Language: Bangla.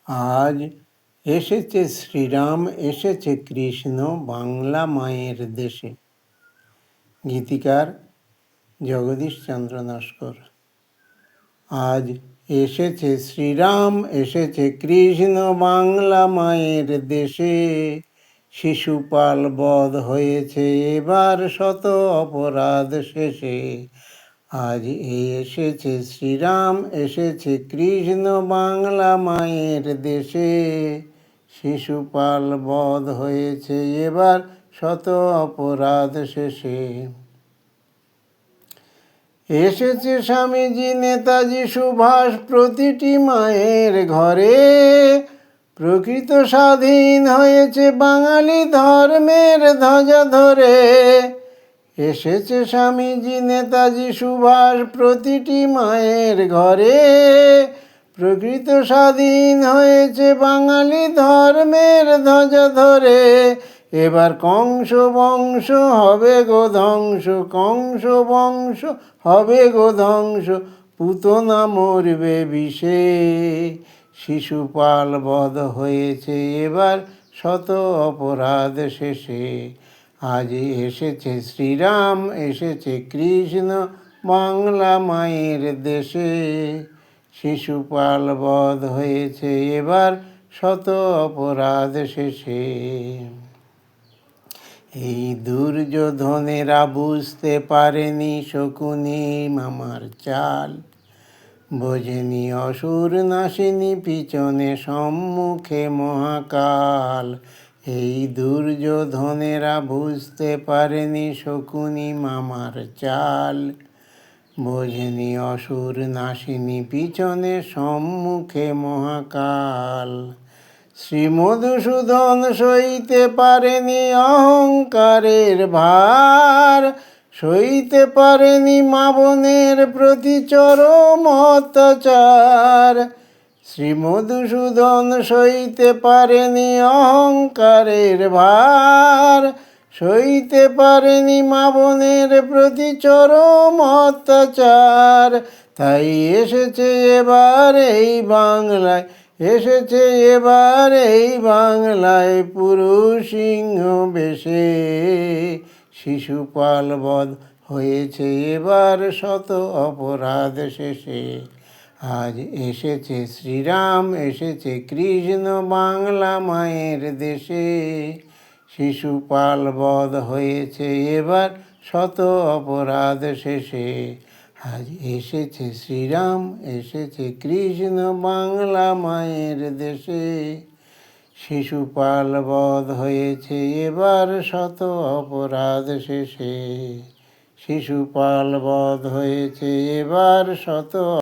আজ এসেছে শ্রীরাম, এসেছে কৃষ্ণ বাংলা মায়ের দেশে। গীতিকার জগদীশ চন্দ্র নস্কর। আজ এসেছে শ্রীরাম, এসেছে কৃষ্ণ বাংলা মায়ের দেশে। শিশুপাল বধ হয়েছে এবার শত অপরাধ শেষে। আজ এসেছে শ্রীরাম, এসেছে কৃষ্ণ বাংলা মায়ের দেশে। শিশুপাল বধ হয়েছে এবার শত অপরাধ শেষে। এসেছে স্বামীজি, নেতাজি, সুভাষ প্রতিটি মায়ের ঘরে। প্রকৃত স্বাধীন হয়েছে বাঙালি ধর্মের ধ্বজা ধরে। এসেছে স্বামীজি, নেতাজি, সুভাষ প্রতিটি মায়ের ঘরে। প্রকৃত স্বাধীন হয়েছে বাঙালি ধর্মের ধ্বজা ধরে। এবার কংস বংশ হবে গো ধ্বংস, কংস বংশ হবে গো ধ্বংস, পুতনা মরবে বিষে। শিশুপাল বধ হয়েছে এবার শত অপরাধ শেষে। আজ এসেছে শ্রীরাম, এসেছে কৃষ্ণ বাংলা মায়ের দেশে। শিশুপাল বধ হয়েছে এবার শত অপরাধ শেষে। এই দুর্যোধনেরা বুঝতে পারেনি শকুনি মামার চাল। বোঝেনি অসুর নাশিনী পিছনে সম্মুখে মহাকাল। এই দুর্যোধনেরা বুঝতে পারেনি শকুনি মামার চাল। বোঝেনি অসুর নাশিনী পিছনে সম্মুখে মহাকাল। শ্রী মধুসূদন সইতে পারেনি অহংকারের ভার। সইতে পারেনি মা বোনের প্রতি চরম অত্যাচার। শ্রী মধুসূদন সইতে পারেনি অহংকারের ভার। সইতে পারেনি মা বোনের প্রতি চরম অত্যাচার। তাই এসেছে এবার এই বাংলায়, এসেছে এবার এই বাংলায় পুরুষ সিংহ বেশে। শিশুপাল বধ হয়েছে এবার শত অপরাধ শেষে। আজ এসেছে শ্রীরাম, এসেছে কৃষ্ণ বাংলা মায়ের দেশে। শিশুপাল বধ হয়েছে এবার শত অপরাধ শেষে। আজ এসেছে শ্রীরাম, এসেছে কৃষ্ণ বাংলা মায়ের দেশে। শিশুপাল বধ হয়েছে এবার শত অপরাধ শেষে। শিশুপাল বধ হয়েছে এবার শত